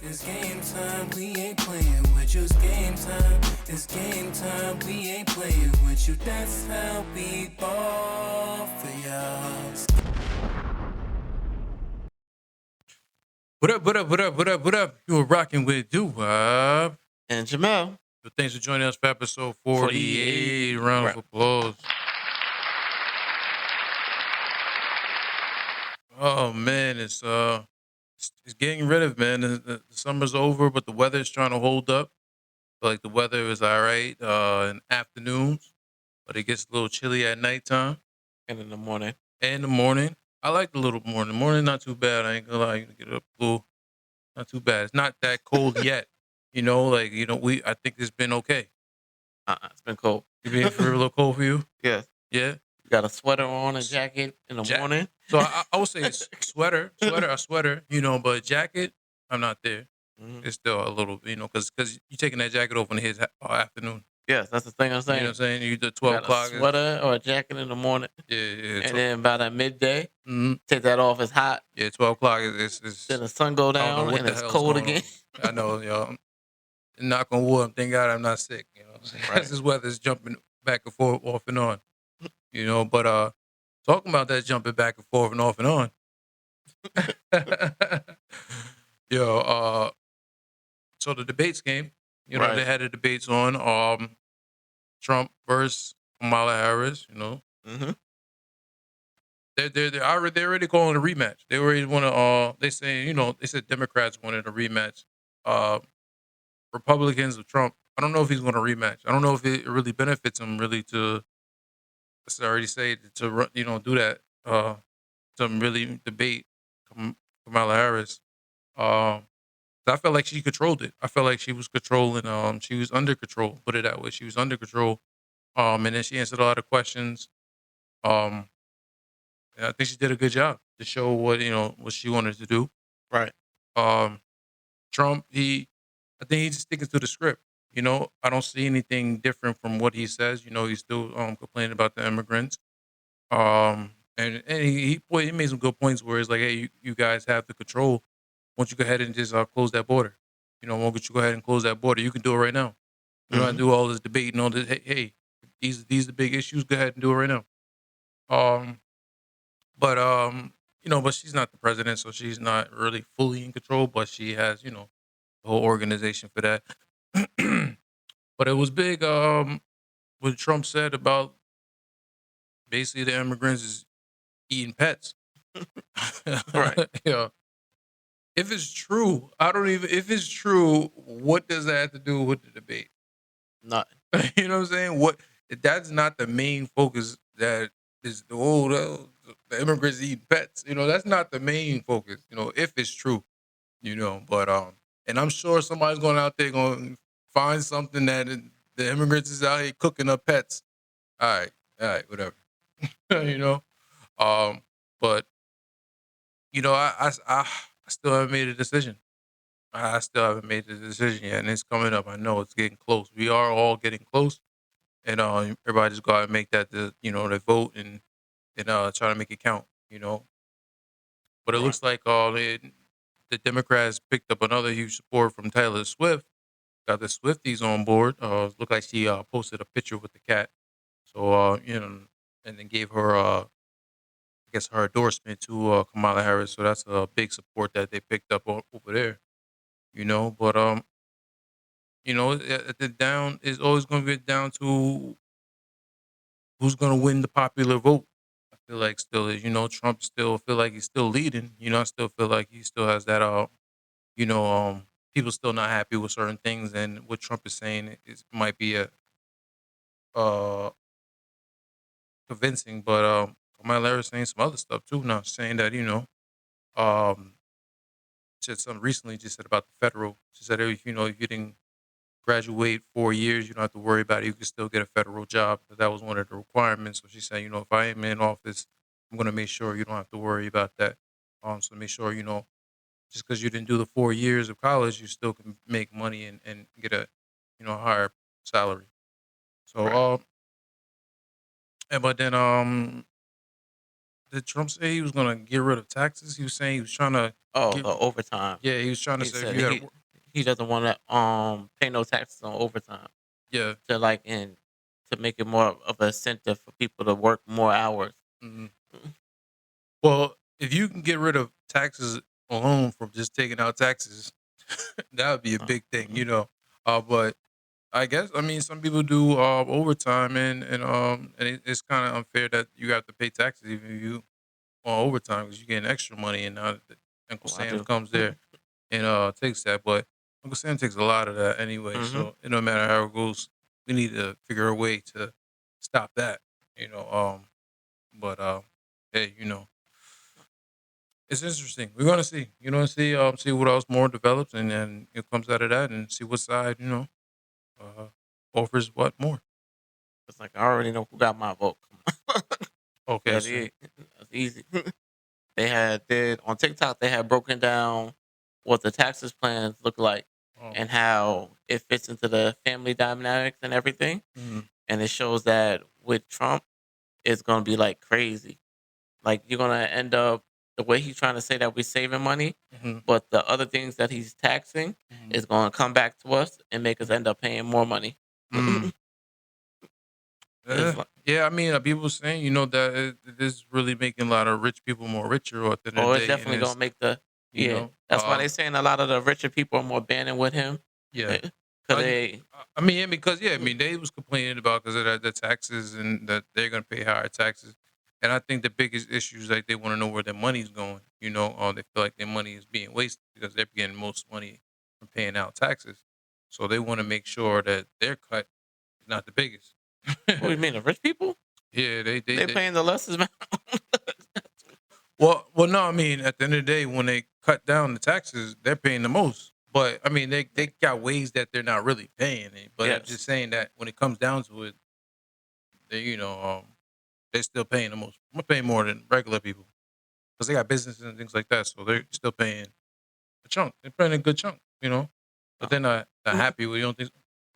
It's game time, we ain't playing with you. It's game time, it's game time, we ain't playing with you. That's how we ball for y'all. What up, what up, what up, what up, what up? You were rocking with Doo-Wop. And Jamel. So thanks for joining us for episode 48. Round of applause. Oh man, it's getting rid of, man. The summer's over, but the weather's trying to hold up. Like the weather is all right in afternoons, but it gets a little chilly at nighttime. And in the morning. I like the little morning. The morning not too bad. I ain't gonna lie. You can get up a little, not too bad. It's not that cold yet. I think it's been okay. It's been cold. It's been a little cold for you? Yes. Yeah. You got a sweater on, a jacket in the morning. So I would say sweater, but jacket, I'm not there. Mm-hmm. It's still a little, because you're taking that jacket off in his afternoon. Yes, that's the thing I'm saying. You know what I'm saying? You do 12 o'clock. A sweater or a jacket in the morning. Yeah. And then by that midday, take that off. It's hot. Yeah, 12 o'clock is then the sun go down and it's cold again. I know, yo. Knock on wood, thank God I'm not sick. You know what I'm saying? Right. This weather's jumping back and forth, off and on. But talking about that jumping back and forth and off and on. So the debates came. Right. They had the debates on Trump versus Kamalaharris. Mm-hmm. They're already calling a rematch. They already want to. They said Democrats wanted a rematch. Republicans of Trump. I don't know if he's going to rematch. I don't know if it really benefits him really to. I already say to do that. To really debate Kamala Harris. I felt like she controlled it. I felt like she was controlling. She was under control. Put it that way. She was under control. And then she answered a lot of questions. And I think she did a good job to show what she wanted to do. Right. Trump, I think he's sticking to the script. I don't see anything different from what he says. He's still complaining about the immigrants. And he made some good points where it's like, hey, you guys have the control. Why don't you go ahead and just close that border? Why don't you go ahead and close that border? You can do it right now. You don't have to do all this debate and all this. Hey, these are the big issues. Go ahead and do it right now. But she's not the president, so she's not really fully in control. But she has, the whole organization for that. But it was big. What Trump said about basically the immigrants is eating pets. Right. Yeah. If it's true, if it's true, what does that have to do with the debate? Nothing. You know what I'm saying? That's not the main focus. That is the immigrants eating pets. That's not the main focus. If it's true, But and I'm sure somebody's going out there going to find something that the immigrants is out here cooking up pets. All right, whatever. But I still haven't made a decision. I still haven't made the decision yet, and it's coming up. I know it's getting close. We are all getting close, and everybody just go out and make that the vote and try to make it count. But it looks like the Democrats picked up another huge support from Taylor Swift. Got the Swifties on board. Looked like she posted a picture with the cat. So and then gave her I guess her endorsement to Kamala Harris. So that's a big support that they picked up over there. But at the down is always going to get down to who's going to win the popular vote. I feel like still is, Trump still feel like he's still leading. I still feel like he still has that, people still not happy with certain things, and what Trump is saying might be convincing, but Kamala Harris saying some other stuff too now, saying that said something recently. Just said about the federal. She said if you didn't graduate 4 years, you don't have to worry about it. You can still get a federal job. But that was one of the requirements. So she said, if I am in office, I'm going to make sure you don't have to worry about that. So make sure just because you didn't do the 4 years of college, you still can make money and get a higher salary. So Right. but then did Trump say he was gonna get rid of taxes? He was saying he was trying to The overtime. yeah, he was trying to He say if said you had he doesn't want to pay no taxes on overtime yeah. to make it more of an incentive for people to work more hours. Mhm. Well, if you can get rid of taxes alone from just taking out taxes, that would be a big thing, you know. But I guess I mean some people do overtime and it's kind of unfair that you have to pay taxes even if you on overtime because you get extra money and now Uncle Well, I Sam do. comes there and takes that. But Uncle Sam takes a lot of that anyway, Hmm. so it no matter how it goes, we need to figure a way to stop that, you know. But hey, you know, it's interesting. We're gonna see, you know, see what else more develops and then it comes out of that and see what side, you know, uh, offers what more. It's like I already know who got my vote. Okay, That so is that's easy. Did on TikTok they had broken down what the taxes plans look like oh, and how it fits into the family dynamics and everything. mhm, And it shows that with Trump, it's gonna be like crazy. Like you're gonna end up the way he's trying to say that we're saving money, mhm, but the other things that he's taxing mhm, is gonna come back to us and make us end up paying more money. mm. It's like, Yeah, I mean, people saying, you know, that it is really making a lot of rich people more richer at the end of oh, the it's day, and definitely it's gonna make the you yeah. know, That's why they saying a lot of the richer people are more banding with him. yeah. Cause I, they I mean, yeah, because yeah, I mean, they was complaining about because of the taxes and that they're gonna pay higher taxes, and I think the biggest issue is like they want to know where their money's going, you know, or they feel like their money is being wasted because they're getting most money from paying out taxes, so they want to make sure that their cut is not the biggest. what do you mean the rich people? Yeah, They paying the less amount. well, no, I mean, at the end of the day, when they cut down the taxes, they're paying the most. But I mean, they got ways that they're not really paying it. But I'm Yes, just saying that when it comes down to it, they they're still paying the most. I'm paying more than regular people because they got businesses and things like that. So they're still paying a chunk. They're paying a good chunk, you know. But no, they're not happy with. You don't think?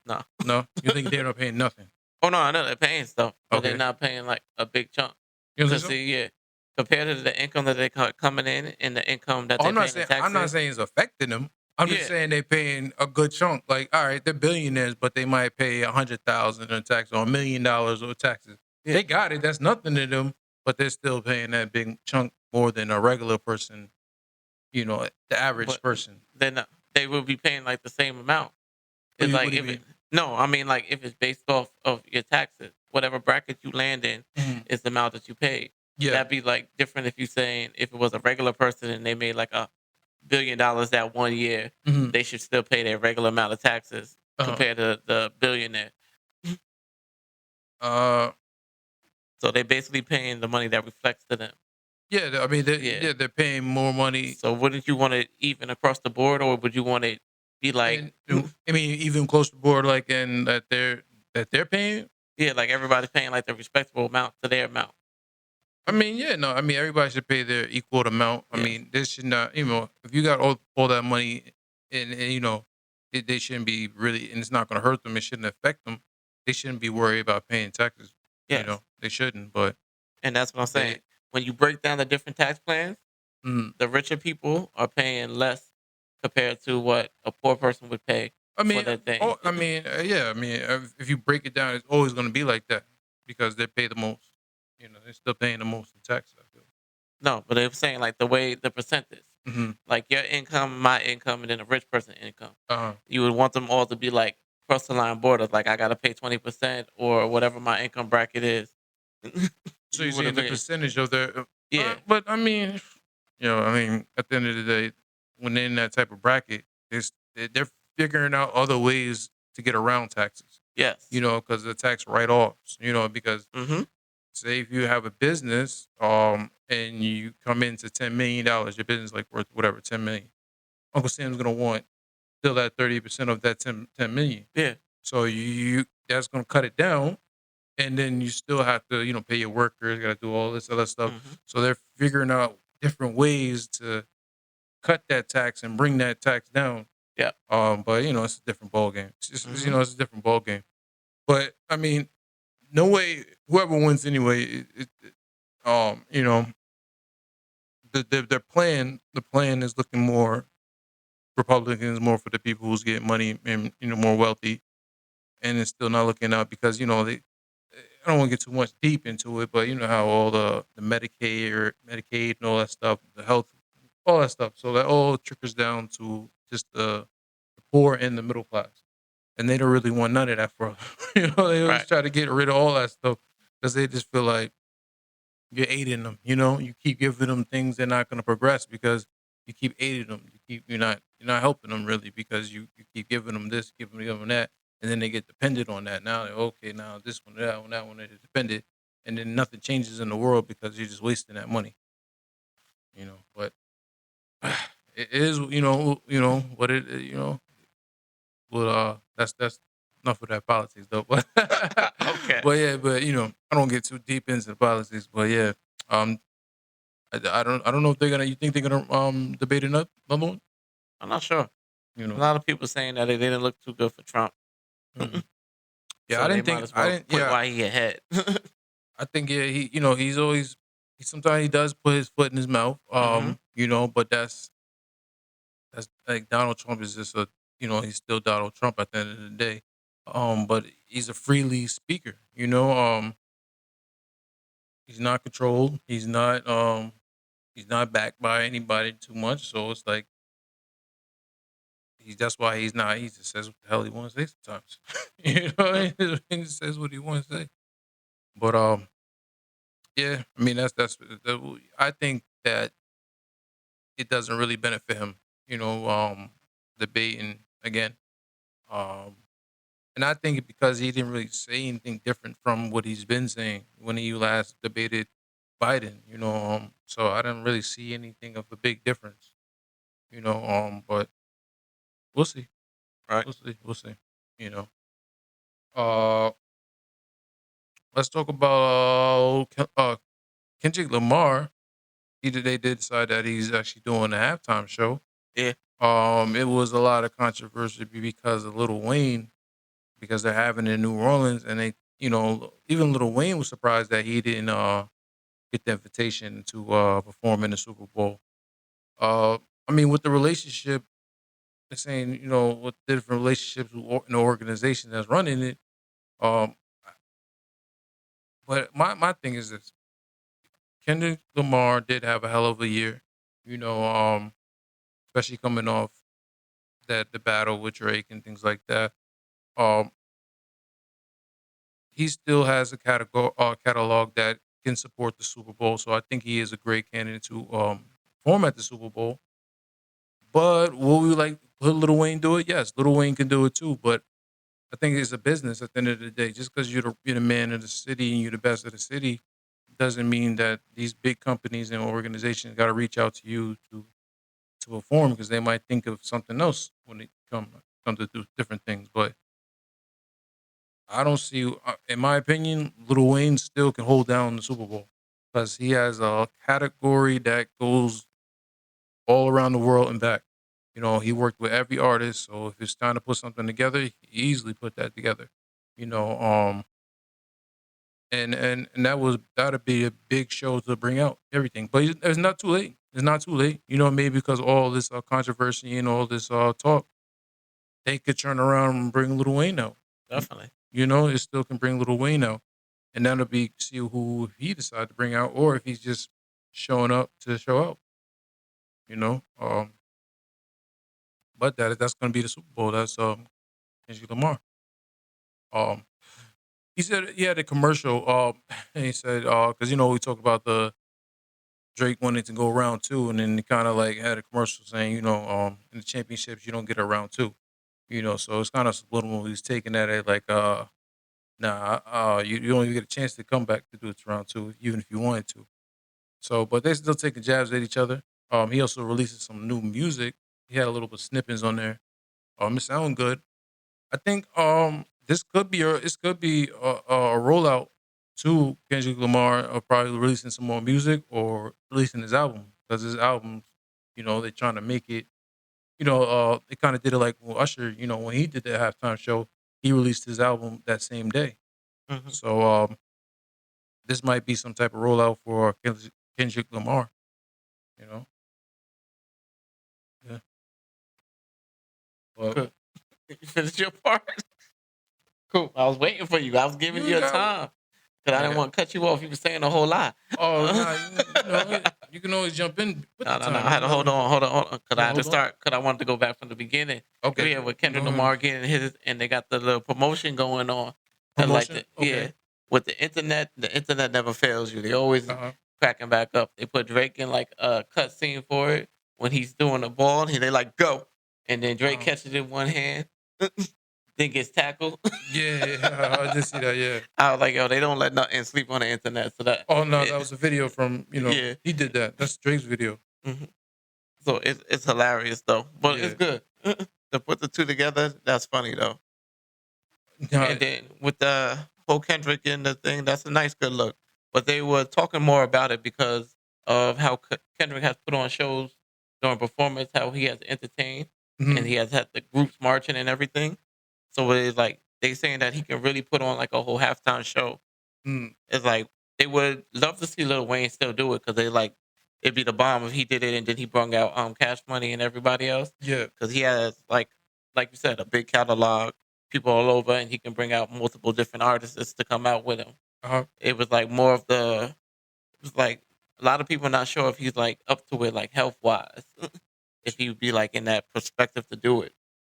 no. No, you think they're not paying nothing? Oh no, I know they're paying stuff, but they're Okay, not paying like a big chunk. you don't think Cause so? see, yeah, compared to the income that they coming in and the income that Oh, they're paying in I'm not taxes, saying it's affecting them. I'm just yeah, saying they're paying a good chunk. Like, all right, they're billionaires, but they might pay 100,000 in tax or $1 million or taxes. yeah. They got it. That's nothing to them, but they're still paying that big chunk more than a regular person. You know, the average But person. they're not. They will be paying like the same amount. It's What like do you if it mean? no, I mean like if it's based off of your taxes, whatever bracket you land in Mhm. is the amount that you pay. Yeah. That'd be like different if you saying if it was a regular person and they made like $1 billion that one year, Hmm. they should still pay their regular amount of taxes Uh, compared to the billionaire. uh, So they basically paying the money that reflects to them. yeah. I mean, Yeah. yeah, they're paying more money, So wouldn't you want it even across the board, or would you want it be like, and I mean, even close to board, like, and that they're paying. yeah, like everybody's paying like the respectable amount to their amount? I mean, yeah, no, I mean, everybody should pay their equal amount. I Yes. mean, this should not, you know, if you got all that money and you know, they shouldn't be really, and it's not going to hurt them. It shouldn't affect them. They shouldn't be worried about paying taxes. You Yes. know, they shouldn't. But And that's what I'm saying. they, When you break down the different tax plans, mm, the richer people are paying less compared to what a poor person would pay I for mean, their thing. yeah, I mean, if you break it down, it's always going to be like that because they pay the most. You know, they're still paying the most in taxes. I feel. No, but they were saying like the way the percentage, Mm-hmm. like your income, my income, and then a rich person income. Uh-huh. You would want them all to be like cross the line borders. Like I gotta pay 20% or whatever my income bracket is. So You you're would saying have the been, percentage of their, yeah, but I mean, you know, I mean, at the end of the day, when they're in that type of bracket, they're figuring out other ways to get around taxes. You yes, know, because the tax write-offs. You know, because mm-hmm, say if you have a business, and you come into $10 million, your business like worth whatever 10 million. Uncle Sam's gonna want still that 30% of that 10 million. yeah, So you that's gonna cut it down, and then you still have to, you know, pay your workers, got to do all this other stuff. mm-hmm, So they're figuring out different ways to cut that tax and bring that tax down. yeah, But you know, it's a different ball game. You mm-hmm. know, it's a different ball game. But I mean, no way, whoever wins anyway, you know, their plan, the plan is looking more Republicans, more for the people who's getting money and more wealthy, and it's still not looking out because they. I don't want to get too much deep into it, but you know how all the Medicaid and all that stuff, the health, all that stuff. So that all trickles down to just the poor and the middle class, and they don't really want none of that for us. They always Right. try to get rid of all that stuff because they just feel like you're aiding them. You keep giving them things they're not going to progress because you keep aiding them. You're not helping them really because you keep giving them this, giving them that, and then they get dependent on that. Now they're okay. Now this one, that one, they're dependent, and then nothing changes in the world because you're just wasting that money. But it is what it but that's enough of that politics though. But Okay. but I don't get too deep into the politics. But yeah, um, I don't know if they're gonna. You think they're gonna debate another one? I'm not sure. You A know. lot of people saying that they didn't look too good for Trump, Mhm. Yeah, so I they didn't might think as I well didn't. put Yeah, why he ahead. I think yeah. He's always. Sometimes he does put his foot in his mouth. Hmm. But that's like Donald Trump is just he's still Donald Trump at the end of the day. But he's a freely speaker. He's not controlled. He's not backed by anybody too much. So it's like that's why he's not. He just says what the hell he wants to say sometimes. He just says what he wants to say. But yeah. I mean, I think that it doesn't really benefit him. Debating again. Um, and I think because he didn't really say anything different from what he's been saying when he last debated Biden. So I didn't really see anything of a big difference. But we'll see. Right. We'll see. We'll see. You know. Uh, let's talk about Kendrick Lamar. They did decide that he's actually doing a halftime show. Yeah. It was a lot of controversy because of Lil Wayne, because they're having it in New Orleans, and even Lil Wayne was surprised that he didn't get the invitation to perform in the Super Bowl. Uh, I mean, with the relationship, they're saying with different relationships in the organization that's running it. Um, but my thing is this: Kendrick Lamar did have a hell of a year, especially coming off the battle with Drake and things like that. Um, he still has a catalog that can support the Super Bowl, so I think he is a great candidate to perform at the Super Bowl. But will we put Lil Wayne do it? Yes, Lil Wayne can do it too. But I think it's a business at the end of the day. Just because you're the man of the city and you're the best of the city, doesn't mean that these big companies and organizations got to reach out to you to perform because they might think of something else when they come to do different things. But I don't see, in my opinion, Lil Wayne still can hold down the Super Bowl because he has a category that goes all around the world and back. He worked with every artist, so if it's time to put something together, he can easily put that together. You know, and that'd be a big show to bring out everything. But it's not too late. It's not too late. Maybe because of all this controversy and all this talk, they could turn around and bring Lil Wayne out. Definitely. It still can bring Lil Wayne out, and that'll be see who he decides to bring out, or if he's just showing up to show out. You know, but that's going to be the Super Bowl. That's Kendrick Lamar. Um, he said he had a commercial. And he said because we talk about the Drake wanting to go round two, and then he kind of like had a commercial saying in the championships you don't get a round two. So it's kind of subliminal. He's taking that at like nah, you don't even get a chance to come back to do it to round two, even if you wanted to. So, but they still taking jabs at each other. He also releases some new music. He had a little bit of snippets on there. It sound good. I think this could be a rollout to Kendrick Lamar of probably releasing some more music or releasing his album because his albums, they're trying to make it. They kind of did it like Usher. When he did the halftime show, he released his album that same day. Hmm. So this might be some type of rollout for Kendrick Lamar. You know. Yeah. Well, Cool. You finished your part. Cool. I was waiting for you. I was giving you you ain't a got. time because I didn't Yeah. want to cut you off. You were saying a whole lot. Oh nah, you know you can always jump in with the No. time. I had to hold on, because You I know, had to hold on. start, because I wanted to go back from the beginning. Okay. Yeah, with Go Kendrick ahead. Lamar getting his, and they got the little promotion going on. And like Promotion. yeah, Okay. with the internet never fails you. They always Uh huh. cracking back up. They put Drake in like a cut scene for it when he's doing the ball. And they like go, and then Drake catches it in one hand, then gets tackled. Yeah, I just see that. Yeah. I was like, yo, they don't let nothing sleep on the internet. So that, Oh no, that was a video from yeah. he did that. That's Drake's video. Mhm. So it's hilarious though, but it's Yeah. good to put the two together. That's funny though. Nah, And then with the whole Kendrick and the thing, that's a nice good look. But they were talking more about it because of how Kendrick has put on shows during performance, how he has entertained, and mhm, he has had the groups marching and everything. So it's like they saying that he can really put on like a whole halftime show. mm, It's like they would love to see Lil Wayne still do it because they like it'd be the bomb if he did it and then he brung out Cash Money and everybody else yeah. because he has like you said, a big catalog, people all over, and he can bring out multiple different artists to come out with him. Uh-huh. It was like more of the it was like a lot of people not sure if he's like up to it like health wise, if he would be like in that perspective to do it.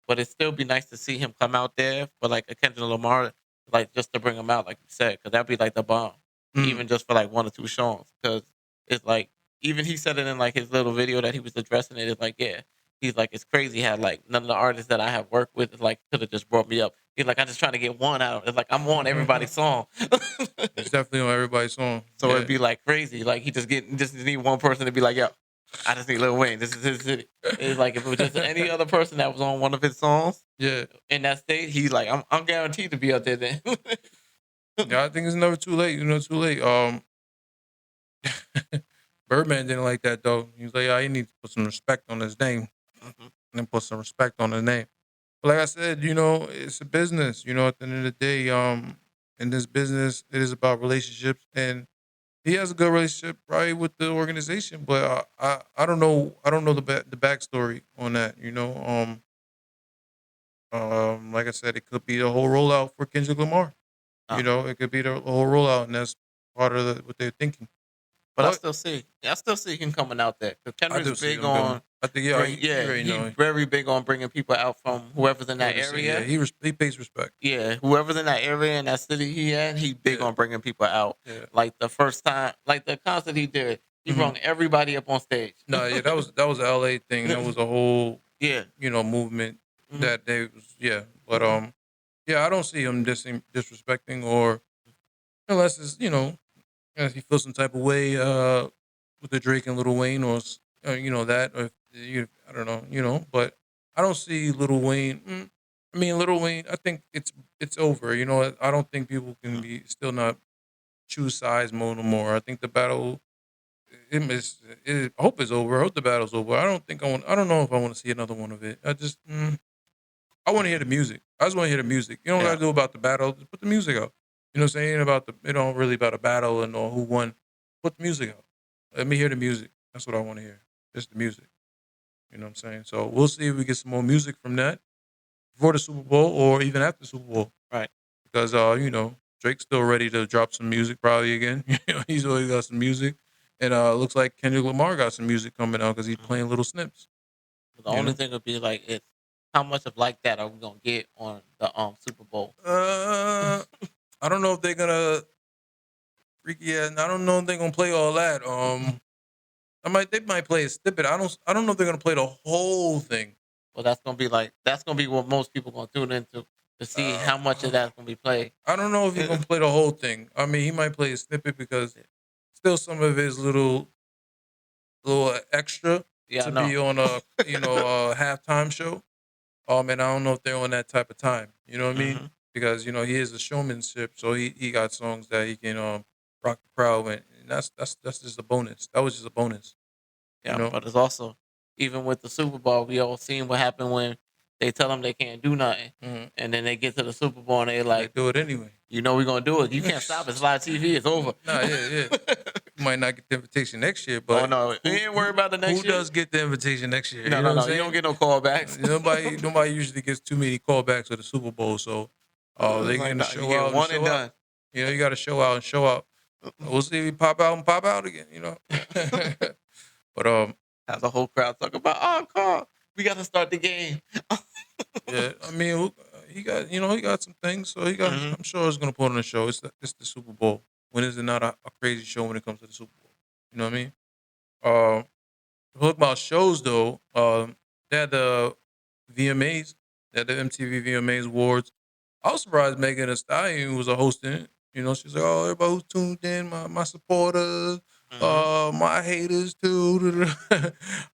But it'd still be nice to see him come out there for like a Kendrick Lamar, like just to bring him out, like you said, because that'd be like the bomb, Mm, even just for like one or two songs. Because it's like even he said it in like his little video that he was addressing it. It's like yeah, he's like it's crazy how like none of the artists that I have worked with like could have just brought me up. He's like I'm just trying to get one out. It's like I'm on everybody's song. it's definitely on everybody's song. So Yeah. it'd be like crazy. Like he just need one person to be like, yo, I just need Lil Wayne. This is his city. It's like if it was just any other person that was on one of his songs Yeah. in that state, he's like, I'm guaranteed to be up there then. Yeah, I think it's never too late. Too late. Birdman didn't like that though. He was like, "Yeah, he needs to put some respect on his name Mhm. and put some respect on his name." But like I said, it's a business. At the end of the day, in this business, it is about relationships, and he has a good relationship probably with the organization. But I don't know. I don't know the backstory on that. Like I said, it could be the whole rollout for Kendrick Lamar. Uh, It could be the whole rollout, and that's part of what they're thinking. but But I still see him coming out there because I Kendrick's do see big him doing. on I think yeah, you already he's know. very big on bringing people out from whoever's in that Yeah, area. he pays respect. Yeah, whoever's in that area in that city he had, he big Yeah, on bringing people out. yeah. Like the first time, like the concert he did, he Hmm. brought everybody up on stage. No, yeah, that was a LA thing. That was a whole Yeah. movement Mhm. that they was But yeah, I don't see him disrespecting or unless it's unless he feels some type of way with the Drake and Lil Wayne or that or I don't know but I don't see Lil Wayne. I mean Lil Wayne. I think it's over. I don't think people can be still not choose sides mode no more. I think the battle. I hope it's over. I hope the battle's over. I don't think I want. I don't know if I want to see another one of it. I want to hear the music. I just want to hear the music. You don't got Yeah. to do about the battle. Just put the music out. You know what I'm saying? About it don't really about a battle and or who won. Put the music out. Let me hear the music. That's what I want to hear. Just the music. You know what I'm saying? So we'll see if we get some more music from that before the Super Bowl or even after the Super Bowl. Right. Because Drake's still ready to drop some music probably again. He's always got some music. And it looks like Kendrick Lamar got some music coming out because he's Mhm. playing little snips. The You only know? thing would be like it's how much of like that are we gonna get on the Super Bowl? Uh, I don't know if they're gonna and I don't know if they're gonna play all that. They might play a snippet. I don't know if they're gonna play the whole thing. Well, that's gonna be what most people gonna tune into to see Uh, how much of that's gonna be played. I don't know if he's gonna play the whole thing. I mean, he might play a snippet because still some of his little extra Yeah, I to know. be on a a halftime show. And I don't know if they're on that type of time. You know what I mean? Hmm. Because he is a showmanship, so he got songs that he can rock the crowd with, and that's just a bonus. That was just a bonus. You Yeah, know? but it's also even with the Super Bowl, we all seen what happened when they tell them they can't do nothing, Hmm. and then they get to the Super Bowl and they They like, do it anyway. we're gonna do it. You can't stop it. It's live TV. It's over. Nah, yeah, yeah. You might not get the invitation next year, Oh but no, you ain't worried about the next who year. does get the invitation next year? No, You know no, what I'm no. You saying? don't get no callbacks. Nobody usually gets too many callbacks to the Super Bowl, so they're Like, gonna nah, you show get out and one and show out. done. You know, you got to show out and show out. We'll see if he pop out and pop out again. You know, but Has a whole crowd talk about, oh, Carl, we got to start the game. yeah, I mean, he got he got some things, so he got. Mhm. I'm sure he's gonna put on a show. It's the Super Bowl. When is it not a crazy show when it comes to the Super Bowl? You know what I mean? Talk about shows though. They had the VMAs, they had the MTV VMAs awards. I was surprised Megan Thee Stallion was a hosting it. You know, she's like, "Oh, everybody who's tuned in, my supporters, Mhm. my haters too."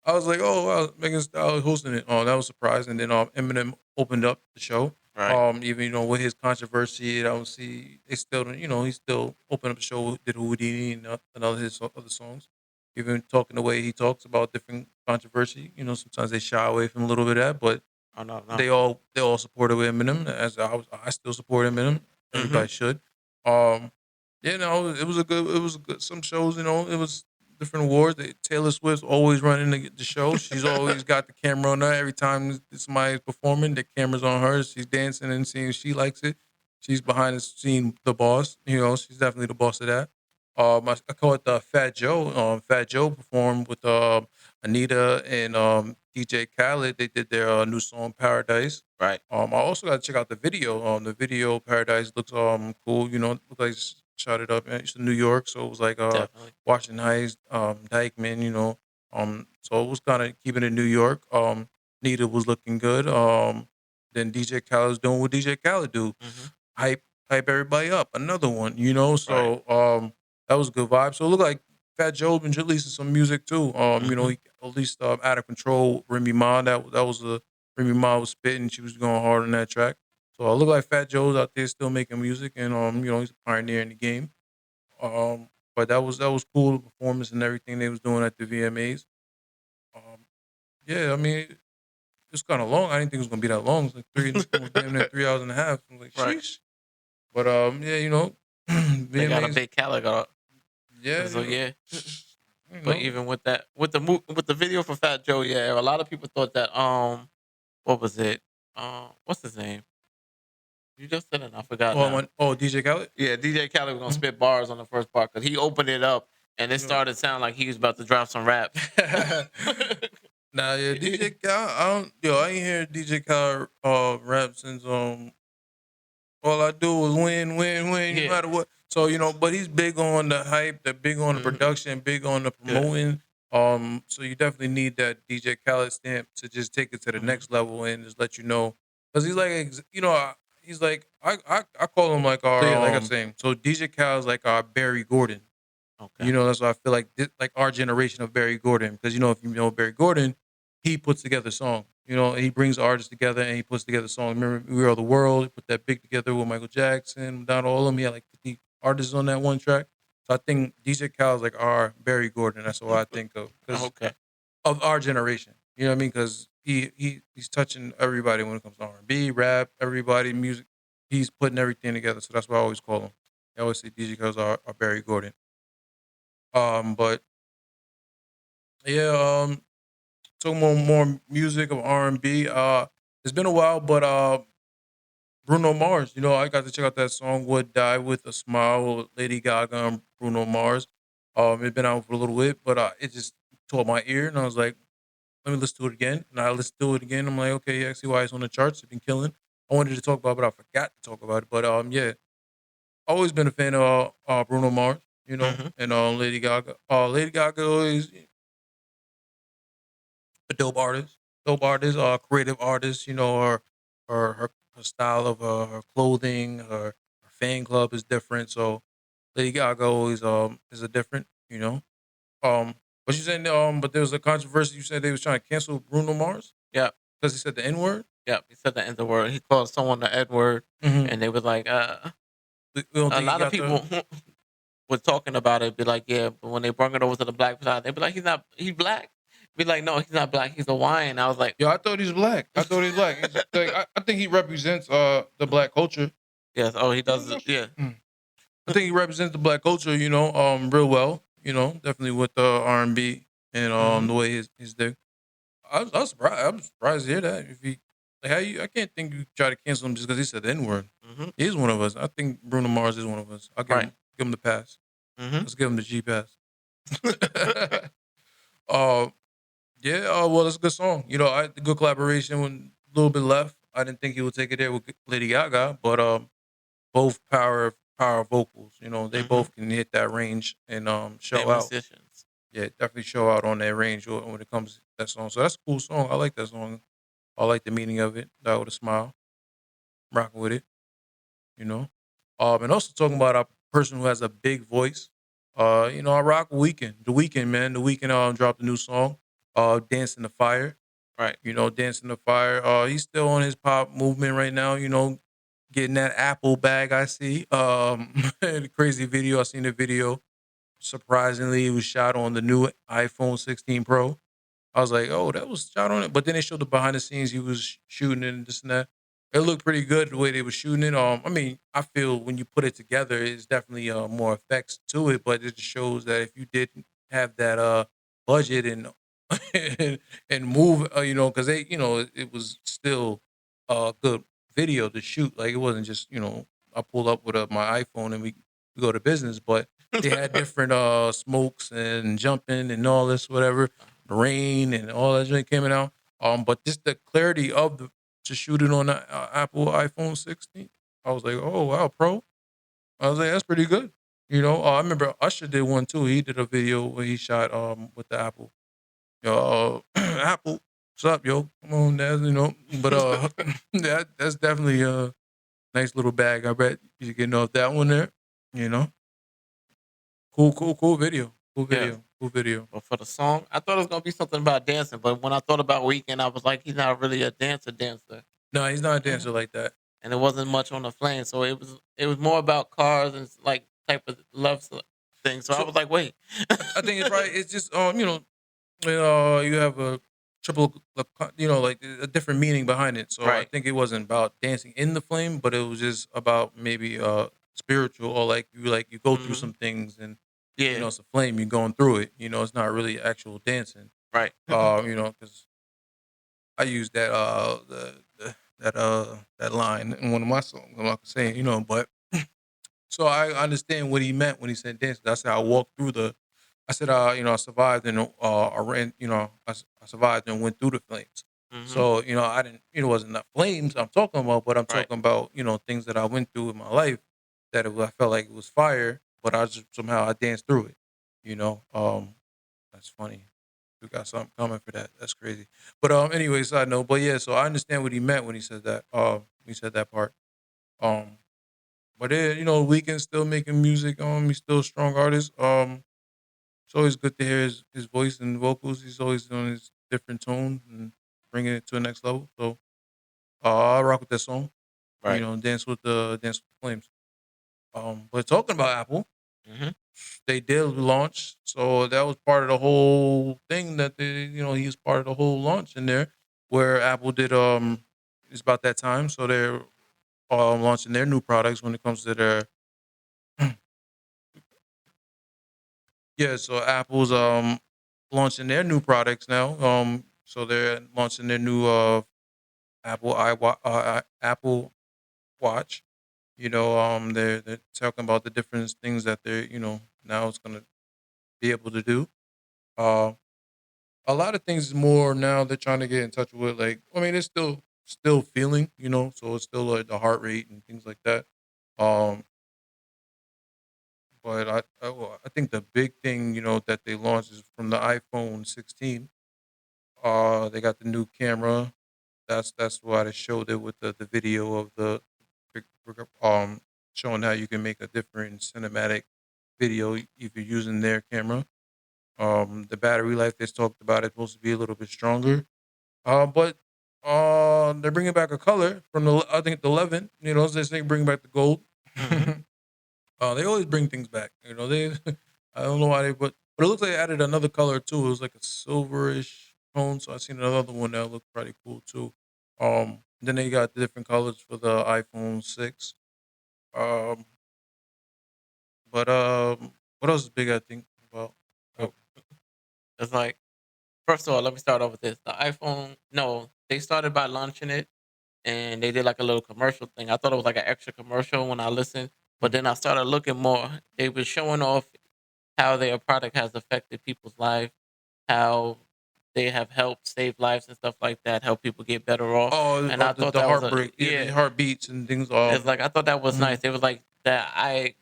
I was like, "Oh, wow, Megan Thee Stallion hosting it." Oh, that was surprising. Then Eminem opened up the show. Right. Even with his controversy, I don't see they still, he still opened up the show, did Houdini and other his other songs. Even talking the way he talks about different controversy, sometimes they shy away from a little bit of that, but Oh, no, no. they all supported with Eminem, as I still support Eminem. Mhm. Everybody should. Yeah, no, it was a good. Some shows, it was different awards. Taylor Swift's always running the show. She's always got the camera on her. Every time somebody's performing, the camera's on her. She's dancing and seeing if she likes it. She's behind the scene, the boss. She's definitely the boss of that. I call it the Fat Joe. Fat Joe performed with Anita and DJ Khaled. They did their new song Paradise. Right. I also got to check out the video. The video Paradise looks cool. It looked like shot it up. It's in New York, so it was like Definitely. Washington Heights, Dykeman. So it was kind of keeping it in New York. Nita was looking good. Then DJ Khaled's doing what DJ Khaled do, Mhm. hype hype everybody up. Another one, Right. So that was a good vibe. So it looked like Fat Joe been releasing some music too. Mhm. He at least Out of Control, Remy Ma. That was a Remy Ma was spitting. She was going hard on that track. So it looked like Fat Joe's out there still making music, and he's a pioneer in the game. But that was cool, the performance and everything they was doing at the VMAs. Um, yeah, I mean it's kind of long. I didn't think it was gonna be that long. It's like almost damn near 3 hours and a half. I was like, Right. sheesh. But yeah, They got a VMAs. big catalog. Yeah, So yeah. you But know, even with that, with the video for Fat Joe, yeah, a lot of people thought that what was it? What's his name? You just said it, I forgot now. DJ Khaled. Yeah, DJ Khaled was gonna Mhm. spit bars on the first part because he opened it up and it You know. started sounding like he was about to drop some raps. Nah, yeah, DJ Khaled. I ain't hear DJ Khaled rap since all I do is win, win, win, no Yeah. matter what. So but he's big on the hype, they're big on the Mhm. production, big on the Yeah. promoting. So you definitely need that DJ Khaled stamp to just take it to the Mhm. next level and just let you know, because he's like, he's like I call him like our So yeah, like I say, so DJ Khaled's like our Barry Gordon. okay. That's why I feel like like our generation of Barry Gordon, because if you know Barry Gordon, he puts together songs. And he brings artists together and he puts together songs. Remember, We Are the World. He put that big together with Michael Jackson, Madonna, all of them. He had like 50 artists on that one track. So I think DJ Khaled's like our Barry Gordon. That's what I think of, because Okay. of our generation. You know what I mean? Because he's touching everybody when it comes to R&B, rap, everybody, music. He's putting everything together. So that's why I always call him. I always say DJ Khaled's our Barry Gordon. But yeah, talking more music of R&B. It's been a while, but Bruno Mars. I got to check out that song "Would Die with a Smile" with Lady Gaga and Bruno Mars. It's been out for a little bit, but it just tore my ear, and I was like, let me listen to it again. And I listened to it again. I'm like, okay, yeah, I see why it's on the charts. It's been killing. I wanted to talk about it, but I forgot to talk about it. But yeah, always been a fan of Bruno Mars. Mhm. And Lady Gaga. Lady Gaga is a dope artist, creative artist. Her style of her clothing, her fan club is different. So Lady Gaga always is a different. But you saying but there was a controversy. You said they was trying to cancel Bruno Mars Yep. because he said the N word. Yep. He said the N word. He called someone the N word, Mm-hmm. and they was like, We don't a think he lot of got the. people were talking about it. Be like, yeah, but when they brought it over to the black side, they'd be like, he's black. Be like, no, he's not black. He's Hawaiian. I was like, Yo, I thought he's black. I thought he's black. Like, I think he represents the black culture. yes. Oh, he does. Yeah. Mm. I think he represents the black culture, real well. definitely with the R&B and Hmm. the way his dick. I was surprised. I'm surprised to hear that. If he, like, how you, I can't think you try to cancel him just because he said the N word. Hmm. He's one of us. I think Bruno Mars is one of us. I'll Right. give him the pass. Hmm. Let's give him the G pass. uh, yeah. Well, it's a good song. Good collaboration. When a little bit left, I didn't think he would take it there with Lady Gaga, but both power vocals. They Hmm. both can hit that range and They show out. musicians. Yeah, definitely show out on that range when it comes to that song. So that's a cool song. I like that song. I like the meaning of it. Die with a smile, rocking with it. You know, and also talking about a person who has a big voice. I rock Weekend. The Weekend, man. The Weekend dropped a new song. Dance in the Fire. Right. Dance in the Fire. He's still on his pop movement right now. Getting that Apple bag. I see. The crazy video. I seen the video. Surprisingly, it was shot on the new iPhone 16 Pro. I was like, oh, that was shot on it. But then they showed the behind the scenes he was shooting it and this and that. It looked pretty good the way they were shooting it. I mean, I feel when you put it together, it's definitely more effects to it, but it just shows that if you didn't have that budget and and move, because it was still a good video to shoot. Like it wasn't just I pulled up with my iPhone and we go to business, but they had different smokes and jumping and all this whatever rain and all that joint coming out. But just the clarity of to shoot it on the Apple iPhone 16, I was like, oh wow, pro. I was like, that's pretty good. I remember Usher did one too. He did a video where he shot with the Apple. Apple, what's up, yo? Come on, Dad, But that's definitely a nice little bag. I bet you're getting off that one there. You know, cool video, Yeah. cool video. But for the song, I thought it was gonna be something about dancing. But when I thought about Weekend, I was like, he's not really a dancer. No, he's not a Mhm. dancer like that. And it wasn't much on the flame, so it was more about cars and like type of thing. So I So was like, wait. I think it's right. It's just you have a triple, like a different meaning behind it. So I Right. think it wasn't about dancing in the flame, but it was just about maybe spiritual or like you go through Hmm. some things and Yeah. it's a flame. You're going through it. It's not really actual dancing. Right. Because I use that line in one of my songs. I'm not saying but so I understand what he meant when he said dance. I said I walked through the. I said I survived and I ran. I survived and went through the flames. Hmm. So I didn't. It wasn't the flames I'm talking about, but I'm Right. talking about things that I went through in my life I felt like it was fire, but I just somehow I danced through it. That's funny. We got something coming for that. That's crazy. But anyway, side note. But yeah, so I understand what he meant when he said that. He said that part. Um, but then, Weeknd's still making music. He's still a strong artist. It's always good to hear his voice and vocals. He's always doing his different tones and bringing it to the next level. So I rock with that song. Right. Dance with the flames. But talking about Apple, Hmm. they did launch, so that was part of the whole thing that he was part of the whole launch in there, where Apple did it's about that time, so they're launching their new products when it comes to their yeah. So Apple's launching their new products now. So they're launching their new Apple Watch. They're talking about the different things that they're now it's gonna be able to do. Uh, a lot of things more now they're trying to get in touch with. Like, I mean, it's still feeling, so it's still like the heart rate and things like that. Um, but I think the big thing that they launched is from the iPhone 16. They got the new camera. That's why they showed it with the video of the showing how you can make a different cinematic video if you're using their camera. The battery life they talked about is supposed to be a little bit stronger. But they're bringing back a color from I think the 11. They say bring back the gold. Hmm. They always bring things back. They I don't know why but it looks like they added another color too. It was like a silverish tone. So I seen another one that looked pretty cool too. Then they got different colors for the iPhone 6. Um, but what else is big? I think about. It's like, first of all, let me start off with this. The iPhone, no, they started by launching it and they did like a little commercial thing. I thought it was like an extra commercial when I listened, but then I started looking more. They were showing off how their product has affected people's life, how they have helped save lives and stuff like that, help people get better off. Oh, And I thought the that was a heartbreak, yeah, the yeah. heartbeats and things. It's like I thought that was nice. Mhm. It was like that.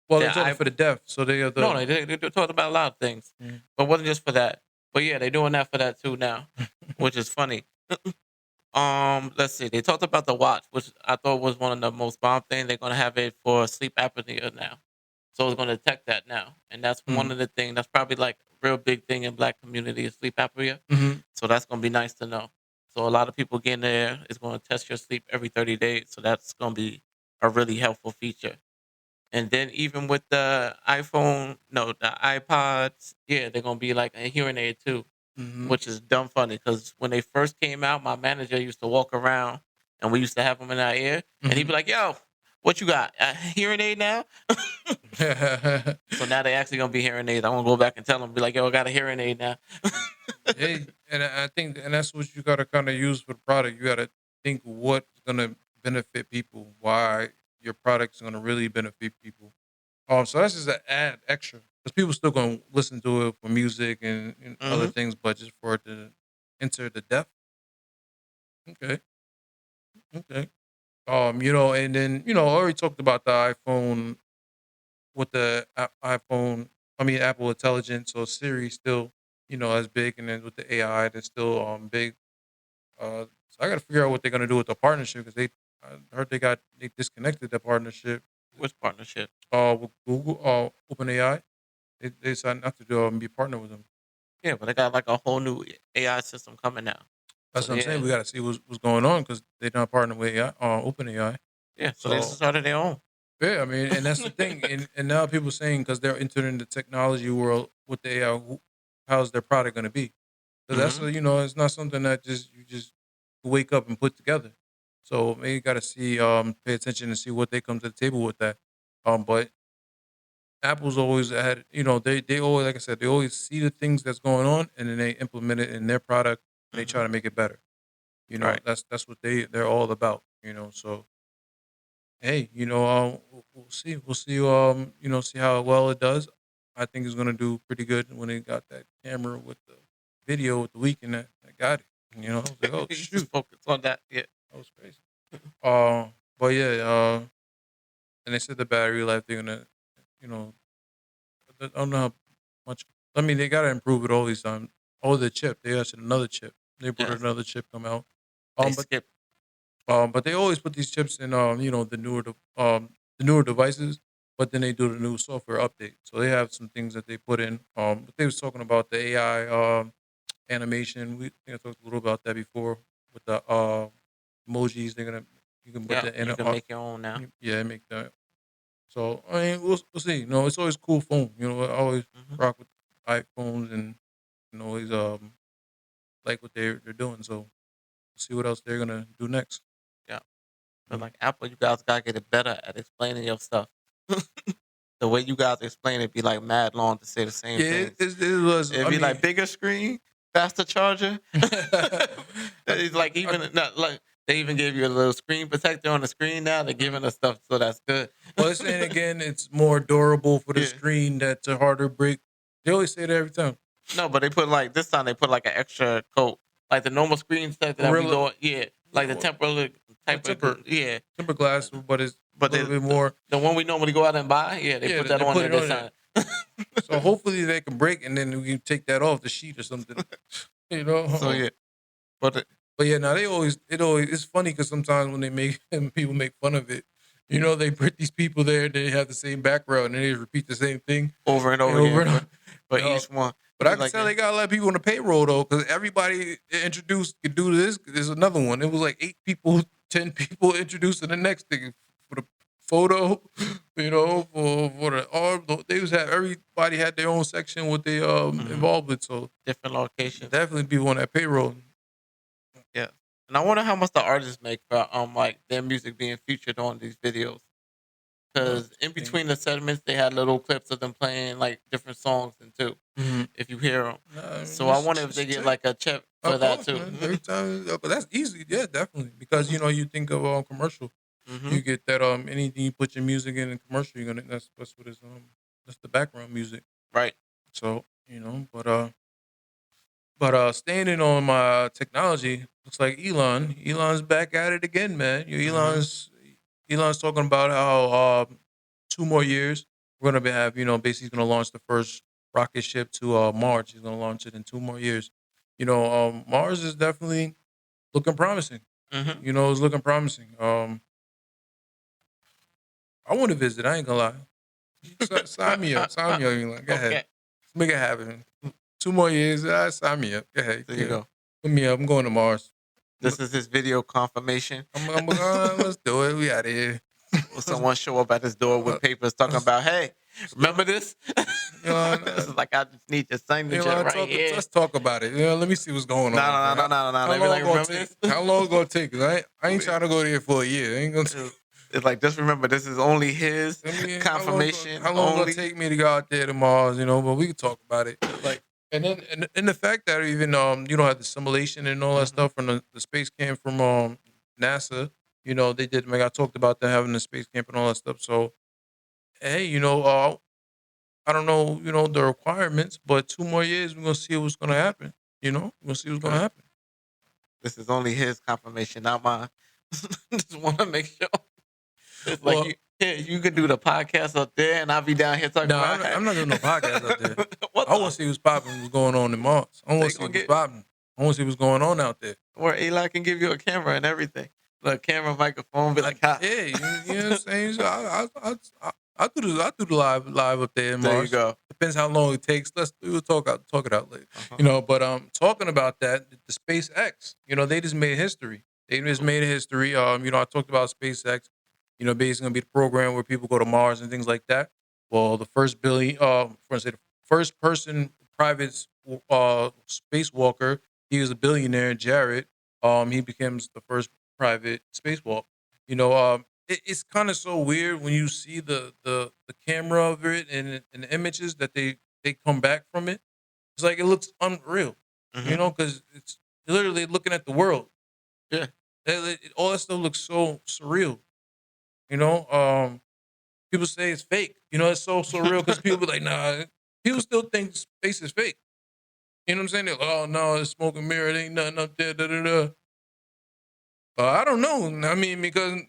Well, they That told it I for the deaf, so they have no, the. they talked about a lot of things, Mm. but it wasn't just for that. But yeah, they're doing that for that too now, which is funny. Let's see. They talked about the watch, which I thought was one of the most bomb things. They're gonna have it for sleep apnea now, so it's gonna detect that now, and that's one Mm. of the things. That's probably like a real big thing in Black community is sleep apnea. Mhm. So that's gonna be nice to know. So a lot of people getting there is gonna test your sleep every 30 days. So that's gonna be a really helpful feature. And then even with the iPhone, no, the iPods, yeah, they're gonna be like a hearing aid too, Mhm. which is dumb funny because when they first came out, my manager used to walk around and we used to have them in our ear, and he'd Mhm. be like, "Yo, what you got? A hearing aid now?" So now they actually gonna be hearing aids. I'm gonna go back and tell them, be like, "Yo, I got a hearing aid now." Hey, and I think, and that's what you gotta kind of use for the product. You gotta think what's gonna benefit people, why your product's gonna really benefit people. So that's just an add extra because people still gonna listen to it for music and other Hmm. things, but just for it to enter the depth. Okay, okay. And then I already talked about the iPhone with the iPhone. I mean, Apple Intelligence. So Siri still, as big, and then with the AI, they're still big. So I got to figure out what they're gonna do with the partnership because I heard they disconnected the partnership. Which partnership? With Google, OpenAI, they decided not to be partner with them. Yeah, but they got like a whole new AI system coming now. So That's what I'm saying. yeah, We got to see what's going on because they're not partnering with AI, OpenAI. yeah. So they just So started their own. yeah, I mean, and that's the thing. And now people saying because they're entering the technology world with the AI, how's their product going to be? Because Hmm. it's not something that you just wake up and put together. So maybe you got to see, pay attention and see what they come to the table with that. But Apple's always had, they always, like I said, they always see the things that's going on and then they implement it in their product and they try Hmm. to make it better. Right. That's what they're all about. So hey, we'll see. We'll see. See how well it does. I think it's gonna do pretty good when they got that camera with the video with the leak and that got it. I was like, oh You just shoot, focus on that. Yeah. that was crazy. But yeah, and they said the battery life they're gonna, you know, I don't know how much. I mean, they gotta improve it all these times. Oh, the chip. They asked another chip. They put Yes. another chip come out. They But skip. But they always put these chips in, the newer devices. But then they do the new software update. So they have some things that they put in. But they was talking about the AI animation. I think I talked a little about that before with the emojis. You can put Yeah. that in. You can make your own now. Yeah, make that. So I mean, we'll see. No, it's always cool phone. I always Hmm. rock with iPhones and always like what they're doing. So we'll see what else they're gonna do next. Yeah. But Mm. like Apple, you guys gotta get it better at explaining your stuff. The way you guys explain it be like mad long to say the same Yeah, things. it was. It'd I be mean, like bigger screen, faster charger. It's like I, even not like they even gave you a little screen protector on the screen now. They're mm. giving us stuff, so that's good. Well, it's saying again, it's more durable for the Yeah. screen. That's a harder break. They always say that every time. No, but they put like this time they put like an extra coat, like the normal screen protector that we Gorilla, go. Yeah, yeah, like the well, temporal the type of yeah. temper glass, but it's But a little bit more. the one we normally go out and buy, yeah, they Yeah, put that they on put there it this on it. time. So hopefully they can break, and then we can take that off the sheet or something. You So know. yeah, but But yeah, now it's funny because sometimes when they make and people make fun of it, they put these people there, they have the same background and they repeat the same thing over and and over over again and over. for You know, each one. but I can Like tell they got a lot of people on the payroll though, because everybody introduced could do this. There's another one. It was like 8 people, 10 people introduced to the next thing for the photo. For the arm. They was have everybody had their own section what they mhm, involved with. So different locations. definitely people on that payroll. Yeah. And I wonder how much the artists make for like their music being featured on these videos. because in Interesting. between the segments they had little clips of them playing like different songs and too. Mhm. If you hear them, Nah, I mean, so I wonder if it's they get check. like a check for Of that course, too. man. Every time, but that's easy. Yeah, definitely. Because you think of commercial, Hmm. you get that anything you put your music in a commercial, you're gonna that's what it's that's the background music. Right. So but standing on my technology, looks like Elon's back at it again, man. Hmm. Elon's talking about how 2 more years we're gonna have basically he's gonna launch the first rocket ship to Mars. He's gonna launch it in 2 more years. Mars is definitely looking promising. Hmm. It's looking promising. I want to visit. I ain't gonna lie. Sign me up. Sign me up. Elon. Go ahead. Okay. Let's make it happen. 2 more years. Sign me up. Go ahead. There you Yeah. go. Put me up. I'm going to Mars. This is his video confirmation. Let's do it. We out of here. Will someone show up at his door with papers talking about, "Hey, remember this? This is like I just need your signature right here." Let's talk about it. Let me see what's going No, on. no, no, Man. no, no, no. How They be long like, it gonna "Remember take? this?" How long it gonna take? 'Cause I ain't trying to go there for a year. I ain't gonna. It's like, just remember, this is only his I mean, confirmation how long gonna only. take me to go out there to Mars? But we can talk about it. Like, and the fact that even have the simulation and all that Hmm. stuff from the space camp from NASA. They did. Like I talked about them having the space camp and all that stuff. So hey, I don't know, the requirements, but 2 more years we're gonna see what's gonna happen. We're gonna see what's gonna Good. happen. This is only his confirmation, not mine. Just want to make sure. It's like Well, you could do the podcast up there, and I'll be down here talking no, about. I'm not doing no podcast out there. What I want to the? see what's popping, what's going on in Mars. I want They to see gonna what's get popping. I want to see what's going on out there. where Eli can give you a camera and everything, the camera, microphone, be like, "Ha, Yeah, you know what I'm saying. So I do the live up there in there you Mars. go." Depends how long it takes. We'll talk it out later. Uh-huh. But talking about that, the SpaceX, they just made history. They just made history. I talked about SpaceX. Basically gonna be the program where people go to Mars and things like that. Well, the first the first person private spacewalker, he was a billionaire, Jared. He becomes the first private spacewalk. It's kind of so weird when you see the camera of it and the images that they come back from it. It's like it looks unreal, Hmm. because it's literally looking at the world. Yeah. All that stuff looks so surreal. People say it's fake. It's so surreal because people be like, nah. People still think space is fake. You know what I'm saying? They're like, oh no, it's smoke and mirror. It ain't nothing up there. Da, da, da. I don't know. I mean, because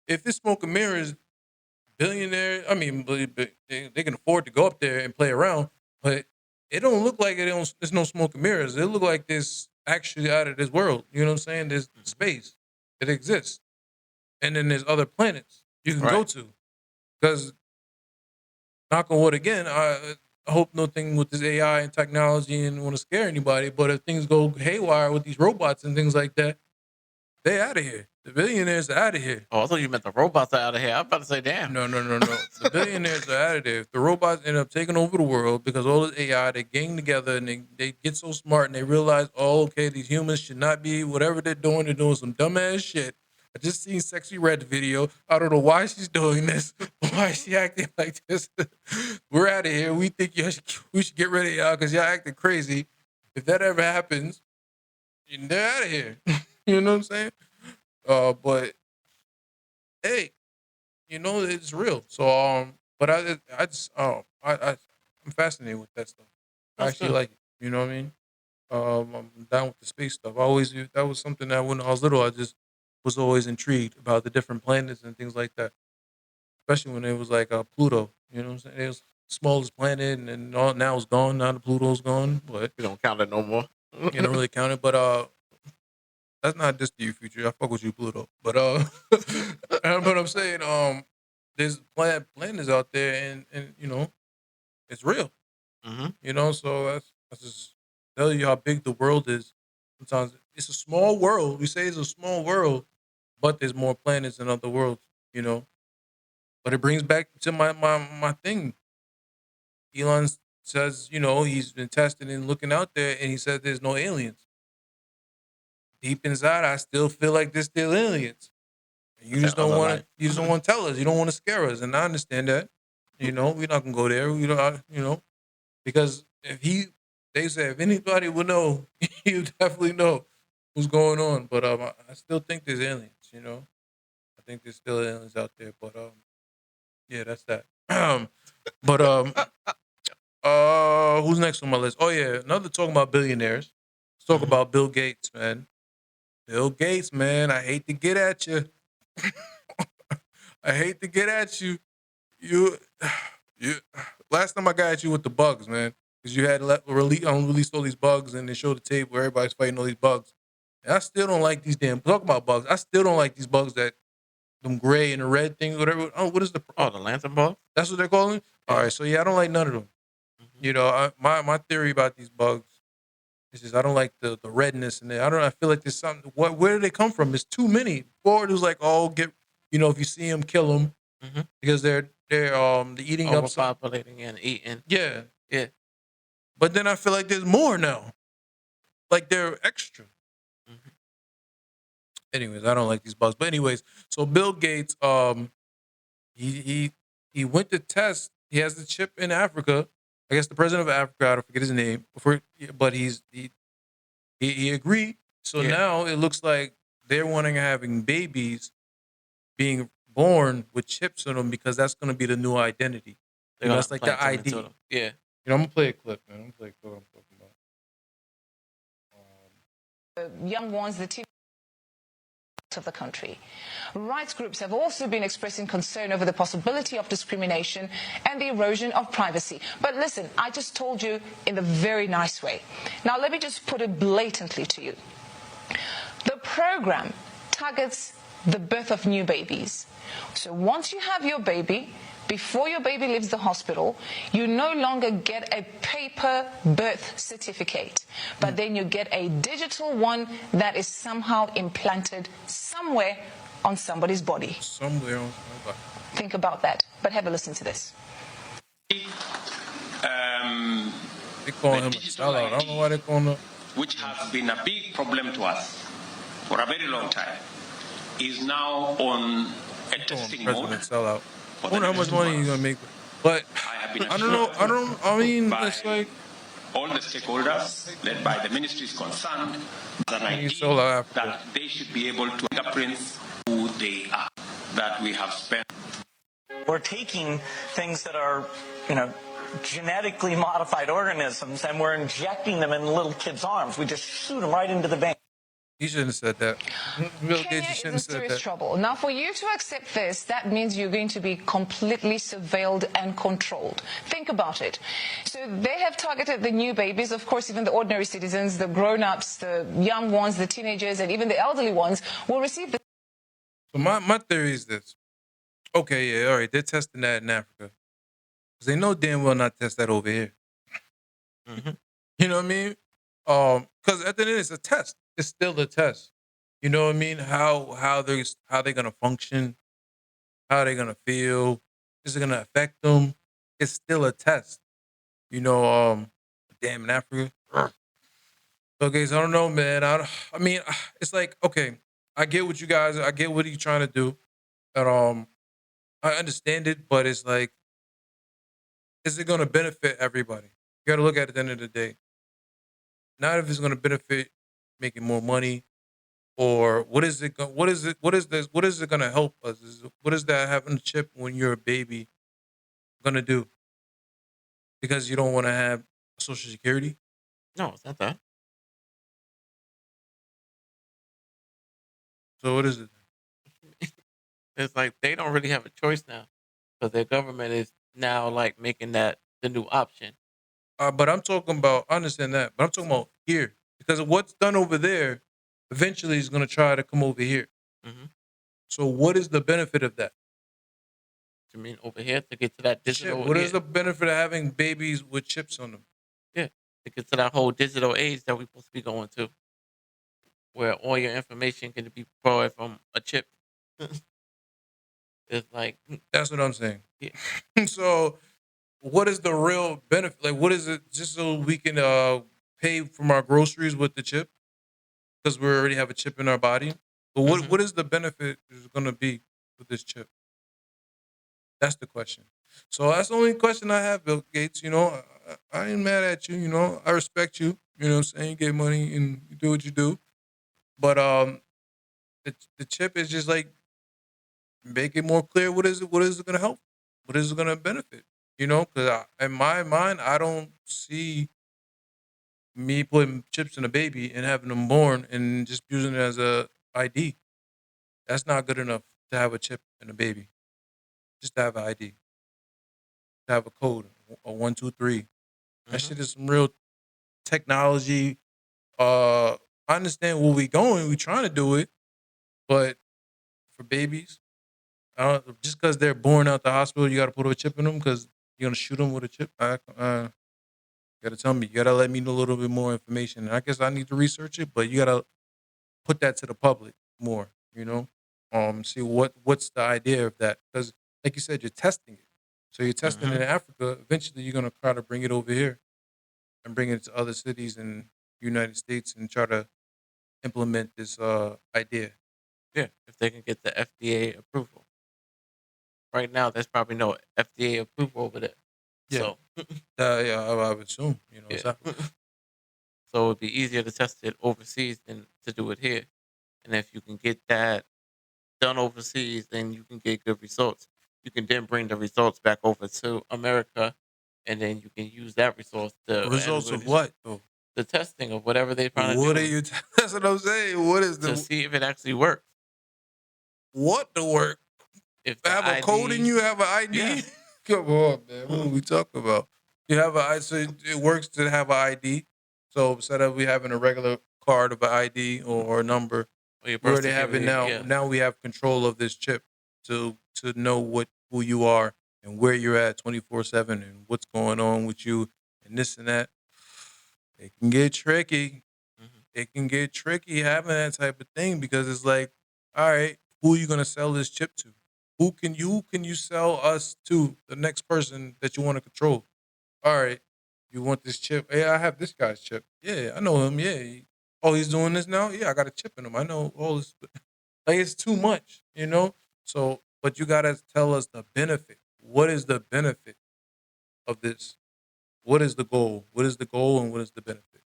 if it's smoke and mirrors, billionaire. I mean, but they can afford to go up there and play around, but it don't look like there's no smoke and mirrors. It look like this actually out of this world. You know what I'm saying? There's space. It exists, and then there's other planets you can go Right. to. Because knock on wood again, I hope nothing with this AI and technology and want to scare anybody. But if things go haywire with these robots and things like that, they out of here. The billionaires are out of here. Oh, I thought you meant the robots are out of here. I was about to say, damn. No, no, no, no. The billionaires are out of there. If the robots end up taking over the world because all this AI, they gang together and they get so smart and they realize, oh, okay, these humans should not be whatever they're doing some dumbass shit. I just seen Sexy Red's video. I don't know why she's doing this. Why is she acting like this? We're out of here. We think we should get rid of y'all because y'all acting crazy. If that ever happens, they're out of here. You know what I'm saying? But hey, it's real. So but I just I'm fascinated with that stuff. I That's actually good. like it. You know what I mean? I'm down with the space stuff. That was something that when I was little, I just was always intrigued about the different planets and things like that. Especially when it was like Pluto. You know what I'm saying? It was the smallest planet, and then now it's gone. Now the Pluto's gone, but We don't count it no more. you don't really count it. But that's not just you, future. I fuck with you, Pluto. But but I'm saying there's planets out there, and it's real. Hmm. So that's just tell you how big the world is. Sometimes it's a small world. We say it's a small world, but there's more planets than other worlds. You know, but it brings back to my thing. Elon says, he's been testing and looking out there, and he said there's no aliens. Deep inside, I still feel like there's still aliens. You just don't want to. You just don't want to tell us. You don't want to scare us, and I understand that. We're not gonna go there. Because they say if anybody would know, you definitely know what's going on. But I still think there's aliens. I think there's still aliens out there. But yeah, that's that. But who's next on my list? Oh yeah, another talking about billionaires. Let's talk about Bill Gates, man. Bill Gates, man. I hate to get at you. I hate to get at you. You, you. Last time I got at you with the bugs, man, because you had released all these bugs, and they showed the tape where everybody's fighting all these bugs. And I still don't like these damn. Talk about bugs. I still don't like these bugs that them gray and the red thing, whatever. Oh, what is the lantern bug? That's what they're calling. All right, so yeah, I don't like none of them. My theory about these bugs is just I don't like the redness in there. I feel like there's something. Where do they come from? There's too many. Before it was like, if you see them, kill them because they're eating up overpopulating and eating. Yeah. Yeah. But then I feel like there's more now. Like they're extra. Anyways, I don't like these bugs. But anyways, so Bill Gates, he went to test. He has the chip in Africa. I guess the president of Africa, I don't forget his name. But he agreed. So now it looks like they're having babies being born with chips in them because that's going to be the new identity. That's like the ID. Yeah. I'm gonna play a clip, man. I'm gonna play a clip. I'm talking about. The young ones, the teenagers of the country. Rights groups have also been expressing concern over the possibility of discrimination and the erosion of privacy. But listen, I just told you in a very nice way. Now let me just put it blatantly to you. The program targets the birth of new babies. So once you have your baby, before your baby leaves the hospital, you no longer get a paper birth certificate, but then you get a digital one that is somehow implanted somewhere on somebody's body. Somewhere on somebody's body. Think about that, but have a listen to this. They call him a sellout. I don't know why they call him which has been a big problem to us for a very long time, is now on a testing mode. Sellout. I wonder how much money you're gonna make, but I don't know. It's like all the stakeholders, led by the ministries concerned, that they should be able to fingerprints who they are. That we have spent. We're taking things that are, genetically modified organisms, and we're injecting them in little kids' arms. We just shoot them right into the vein. You shouldn't have said that. Bill Gates, you shouldn't have said that. Trouble. Now, for you to accept this, that means you're going to be completely surveilled and controlled. Think about it. So they have targeted the new babies, of course, even the ordinary citizens, the grown-ups, the young ones, the teenagers, and even the elderly ones will receive the... So my theory is this. Okay, yeah, all right, they're testing that in Africa. Because they know damn well not test that over here. You know what I mean? Because at the end, it's a test. It's still a test. You know what I mean? How they're gonna function, how they're gonna feel, is it gonna affect them? It's still a test. Damn in Africa. Okay, so I don't know, man. I mean, it's like, okay, I get what you're trying to do. And I understand it, but it's like, is it gonna benefit everybody? You gotta look at it at the end of the day. Not if it's gonna benefit making more money, or what is it going to help us? What is that having a chip when you're a baby gonna do? Because you don't want to have Social Security? No, it's not that. So what is it? It's like they don't really have a choice now, because their government is now like making that the new option. But I'm talking about, I understand that, but I'm talking about here. Because what's done over there eventually is going to try to come over here. So what is the benefit of that? You mean over here to get to that digital? What is the benefit of having babies with chips on them? Yeah, to get to that whole digital age that we're supposed to be going to, where all your information can be provided from a chip. It's like... That's what I'm saying. Yeah. So what is the real benefit? Like, what is it? Just so we can pay from our groceries with the chip? Because we already have a chip in our body? But what is the benefit is going to be with this chip? That's the question. So that's the only question I have, Bill Gates. I ain't mad at you. I respect you. You know what I'm saying? You get money and you do what you do. But the chip is just like make it more clear. What is it going to help? What is it going to benefit? Because in my mind, I don't see me putting chips in a baby and having them born and just using it as a ID. That's not good enough to have a chip in a baby. Just to have an ID, to have a code, a 1, 2, 3. That shit is some real technology. I understand where we going. We trying to do it, but for babies, just because they're born out the hospital, you got to put a chip in them because you're gonna shoot them with a chip. You gotta tell me. You gotta let me know a little bit more information. I guess I need to research it, but you gotta put that to the public more. See what's the idea of that? Because like you said, you're testing it. So you're testing it in Africa. Eventually, you're gonna try to bring it over here and bring it to other cities in the United States and try to implement this idea. Yeah, if they can get the FDA approval. Right now, there's probably no FDA approval over there. Yeah. So, Yeah, I would assume. yeah. Exactly. So it'd be easier to test it overseas than to do it here. And if you can get that done overseas, then you can get good results. You can then bring the results back over to America, and then you can use that results to Results of what, though? the testing of whatever they're trying to What do are you? That's what I'm saying. What is to see if it actually works. what the work? If I have a code in you, have an ID. Yeah. Come on, man. What are we talking about? You have so it works to have an ID. So instead of we having a regular card of an ID or a number, Or your we birth already have it certificate, now. yeah. Now we have control of this chip to know who you are and where you're at 24/7 and what's going on with you and this and that. It can get tricky. It can get tricky having that type of thing because it's like, all right, who are you gonna sell this chip to? Who can you sell us to? The next person that you want to control. All right, you want this chip? Yeah, I have this guy's chip. Yeah, I know him. Yeah. Oh, he's doing this now? Yeah, I got a chip in him. I know all this. Like, it's too much. So, but you got to tell us the benefit. What is the benefit of this? What is the goal? What is the goal and what is the benefit?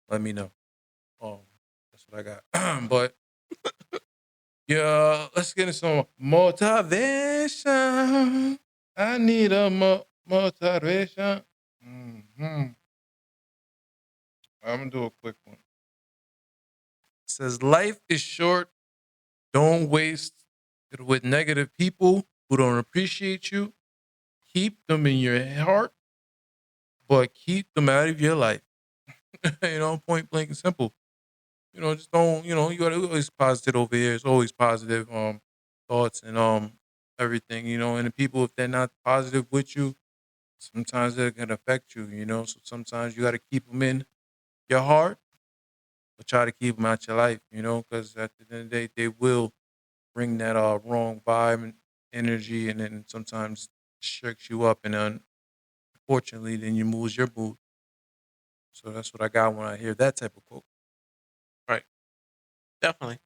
Let me know. That's what I got. But yeah, let's get into some motivation. I need a motivation. I'm gonna do a quick one. It says life is short. Don't waste it with negative people who don't appreciate you. Keep them in your heart, but keep them out of your life. Point blank and simple. Just don't. You gotta always positive over here. It's always positive thoughts and everything. And the people, if they're not positive with you, sometimes they can affect you. So sometimes you gotta keep them in your heart, but try to keep them out your life. Because at the end of the day, they will bring that wrong vibe and energy, and then sometimes shakes you up, and unfortunately, then you lose your mood. So that's what I got when I hear that type of quote. Right. Definitely.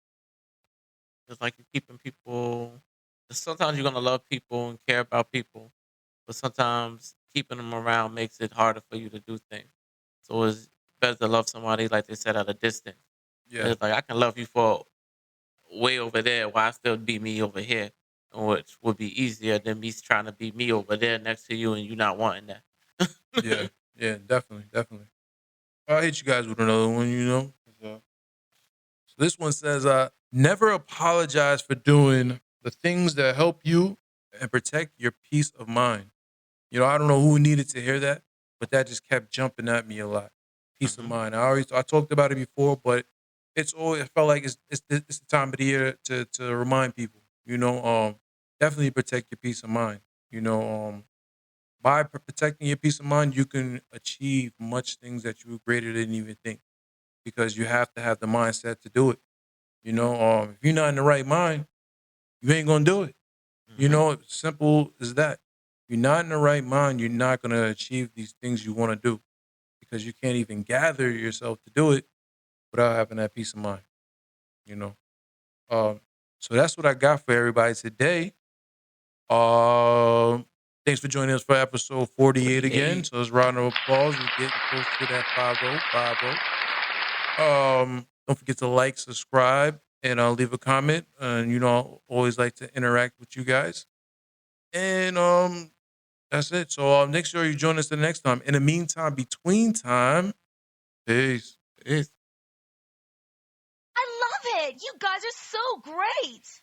It's like you're keeping people. Sometimes you're gonna love people and care about people, but sometimes keeping them around makes it harder for you to do things. So it's better to love somebody, like they said, at a distance. Yeah, It's like I can love you for way over there while I still be me over here, which would be easier than me trying to be me over there next to you and you not wanting that. yeah, definitely. I'll hit you guys with another one. So this one says, never apologize for doing the things that help you and protect your peace of mind. I don't know who needed to hear that, but that just kept jumping at me a lot. Peace of mind. I talked about it before, but it's always I felt like it's the time of the year to remind people. Definitely protect your peace of mind. By protecting your peace of mind, you can achieve much things that you greater didn't even think because you have to have the mindset to do it. If you're not in the right mind, you ain't gonna do it. Simple as that. If you're not in the right mind, you're not gonna achieve these things you want to do because you can't even gather yourself to do it without having that peace of mind. You know. So that's what I got for everybody today. Thanks for joining us for episode 48 again. So let's round of applause. We're getting close to that 50. Don't forget to like, subscribe, and leave a comment. And always like to interact with you guys. And that's it. So make sure you join us the next time. In the meantime, between time, peace. Peace. I love it. You guys are so great.